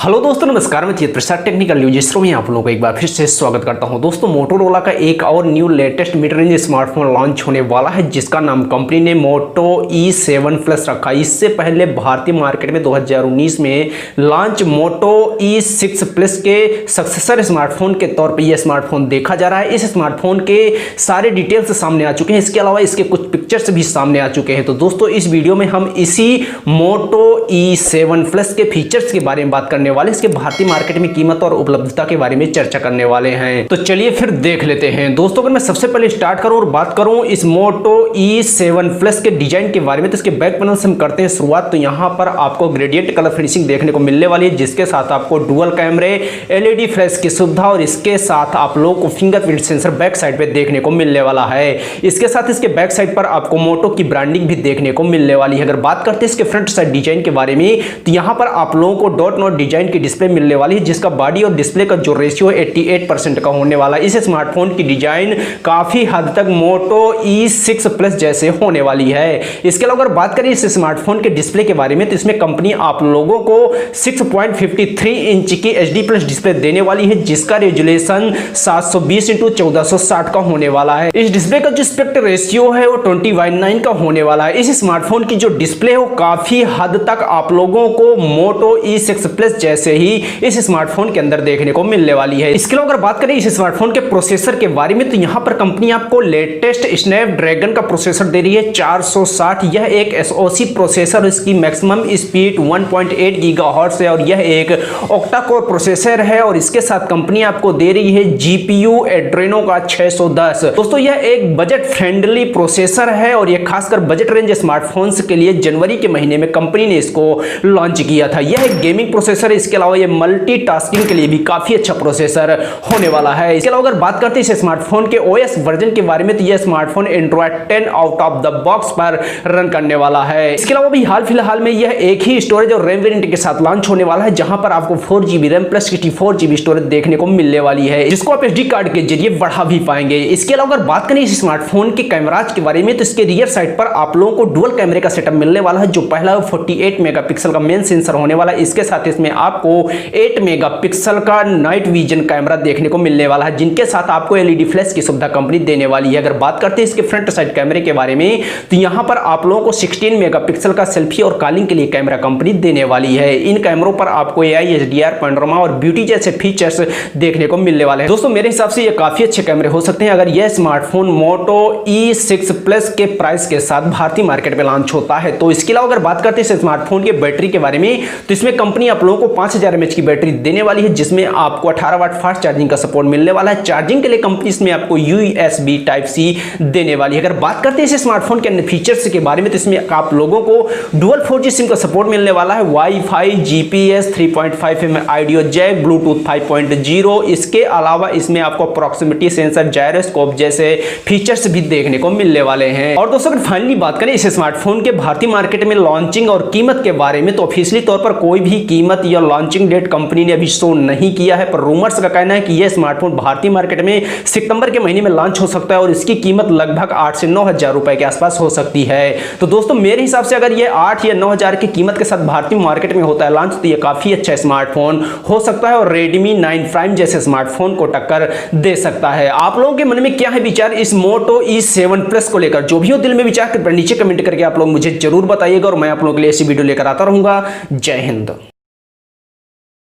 Hello दोस्तों, नमस्कार। मैं प्रसाद टेक्निकल न्यूज में आप लोगों को एक बार फिर से स्वागत करता हूं। दोस्तों, मोटोरोला का एक और new latest mid range smartphone launch होने वाला है, जिसका नाम कंपनी ने मोटो E7 प्लस रखा। इससे पहले भारतीय मार्केट में 2019 में लॉन्च मोटो E6 प्लस के सक्सेसर स्मार्टफोन के तौर पर यह स्मार्टफोन देखा जा रहा है। इस स्मार्टफोन के सारे डिटेल्स सामने आ चुके हैं, इसके अलावा इसके कुछ पिक्चर्स भी सामने आ चुके हैं। तो दोस्तों, इस वीडियो में हम इसी मोटो E7 प्लस के फीचर्स के बारे में बात करने वाले, इसके भारतीय मार्केट में कीमत और उपलब्धता के बारे में चर्चा करने वाले हैं। तो चलिए फिर देख लेते हैं। दोस्तों, अगर मैं सबसे पहले स्टार्ट करूं और बात करूं इस मोटो E7 प्लस के डिजाइन के बारे में, तो इसके बैक पैनल से हम करते हैं शुरुआत। तो यहां पर आपको ग्रेडियंट कलर फिनिशिंग देखने को मिलने वाली है, जिसके साथ आपको डुअल कैमरे, LED फ्लैश की सुविधा और इसके साथ आप लोगों को फिंगरप्रिंट सेंसर बैक साइड पे देखने को मिलने वाला है। इसके साथ इसके बैक साइड पर आपको मोटो की ब्रांडिंग भी देखने को मिलने वाली है। अगर बात करते हैं इसके फ्रंट साइड डिजाइन के बारे में, तो यहां पर आप लोगों को डॉट नॉट डिजाइन की डिस्प्ले मिलने वाली है, जिसका बॉडी और डिस्प्ले का जो रेशियो है 88% का होने वाला है। इस स्मार्टफोन की डिजाइन काफी हद तक मोटो E6 प्लस जैसे होने वाली है। इसके अलावा अगर बात करें इस स्मार्टफोन के डिस्प्ले के बारे में, तो इसमें कंपनी आप लोगों को 6.53 इंच की HD प्लस डिस्प्ले देने वाली है, जिसका रेजुलेशन 720x1460 का होने वाला है। इस डिस्प्ले का जो एस्पेक्ट रेशियो है वो 20:9 का होने वाला है। इस स्मार्टफोन की जो डिस्प्ले है वो काफी हद तक आप लोगों को मोटो E6 प्लस जैसे ही इस स्मार्टफोन के अंदर देखने को मिलने वाली है। इसके अलावा अगर बात करें इस स्मार्टफोन के प्रोसेसर के बारे में, तो यहां पर कंपनी आपको लेटेस्ट स्नैपड्रैगन का प्रोसेसर दे रही है 460। यह एक SoC प्रोसेसर, इसकी मैक्सिमम स्पीड 1.8 गीगाहर्ट्ज है और यह एक ऑक्टा कोर प्रोसेसर है। और इसके साथ कंपनी आपको दे रही है GPU एड्रेनो का 610। दोस्तों, यह एक बजट फ्रेंडली प्रोसेसर है और यह खासकर बजट रेंज स्मार्टफोन्स के लिए जनवरी के महीने में कंपनी ने इसको लॉन्च किया था। यह एक गेमिंग प्रोसेसर, इसके अलावा ये मल्टीटास्किंग के लिए भी काफी अच्छा प्रोसेसर होने वाला है। इसके अलावा अगर बात करते हैं इस स्मार्टफोन के OS वर्जन के बारे में, तो यह smartphone Android 10 out of the box पर रन करने वाला है। इसके अलावा भी हाल फिलहाल में यह एक ही स्टोरेज और रैम वेरिएंट के साथ लॉन्च होने वाला है, जहां पर आपको 4GB RAM plus 64GB storage देखने को मिलने वाली है, जिसको आप SD कार्ड के जरिए बढ़ा भी पाएंगे। इसके अलावा अगर बात करें इस स्मार्टफोन के कैमराज के बारे में, तो इसके रियर साइड पर आप लोगों को डुअल कैमरे का सेटअप मिलने वाला है, जो पहला 48 मेगापिक्सल का मेन सेंसर होने वाला है। इसके साथ इसमें आपको 8 मेगापिक्सल का नाइट विजन कैमरा देखने को मिलने वाला है, जिनके साथ आपको LED फ्लैश की सुविधा कंपनी देने वाली है। अगर बात करते हैं इसके फ्रंट साइड कैमरे के बारे में, तो यहां पर आप लोगों को 16 मेगापिक्सल का सेल्फी और कॉलिंग के लिए कैमरा कंपनी देने वाली है। इन कैमरों पर आपको AI, HDR, पैनोरामा और ब्यूटी जैसे फीचर्स देखने को मिलने वाले हैं। दोस्तों, मेरे हिसाब से ये काफी अच्छे कैमरे हो सकते हैं अगर यह स्मार्टफोन मोटो E6 प्लस के प्राइस के साथ भारतीय मार्केट में लॉन्च होता है। तो इसके अलावा अगर बात करते हैं इस स्मार्टफोन के बैटरी के बारे में, तो इसमें कंपनी आप लोगों को 5000 mAh की बैटरी देने वाली है, जिसमें आपको 18 वाट फास्ट चार्जिंग का सपोर्ट मिलने वाला है। चार्जिंग के लिए कंपनी इसमें आपको USB Type-C देने वाली है। अगर बात करते हैं इस स्मार्टफोन के अन्य फीचर्स के बारे में, तो इसमें आप लोगों को डुअल 4G सिम का सपोर्ट मिलने वाला है, wifi, GPS, 3.5mm audio jack, Bluetooth 5.0। इसके अलावा इसमें आपको प्रॉक्सिमिटी सेंसर, जायरोस्कोप जैसे फीचर्स भी देखने को मिलने वाले हैं। और दोस्तों, अगर फाइनली बात करें इस स्मार्टफोन के भारतीय मार्केट में लॉन्चिंग और कीमत के बारे में, तो ऑफिशियली तौर पर कोई भी कीमत या लॉन्चिंग डेट कंपनी ने अभी शो नहीं किया है, पर रूमर्स का कहना है कि यह स्मार्टफोन भारतीय मार्केट में सितंबर के महीने में लॉन्च हो सकता है और इसकी कीमत लगभग 8 से 9 हजार रुपए के आसपास हो सकती है। तो दोस्तों, मेरे हिसाब से अगर यह 8 या 9 हजार की कीमत के साथ भारतीय मार्केट में होता है लॉन्च, तो यह काफी अच्छा स्मार्टफोन हो सकता है और Redmi 9 Prime जैसे स्मार्टफोन को टक्कर दे सकता है। आप लोगों के मन में क्या है विचार इस मोटो E7 प्लस को लेकर? जो भी हो दिल में विचार नीचे कमेंट करके आप लोग मुझे जरूर बताइएगा और मैं आप लोगों के लिए ऐसी वीडियो लेकर आता रहूंगा। जय हिंद।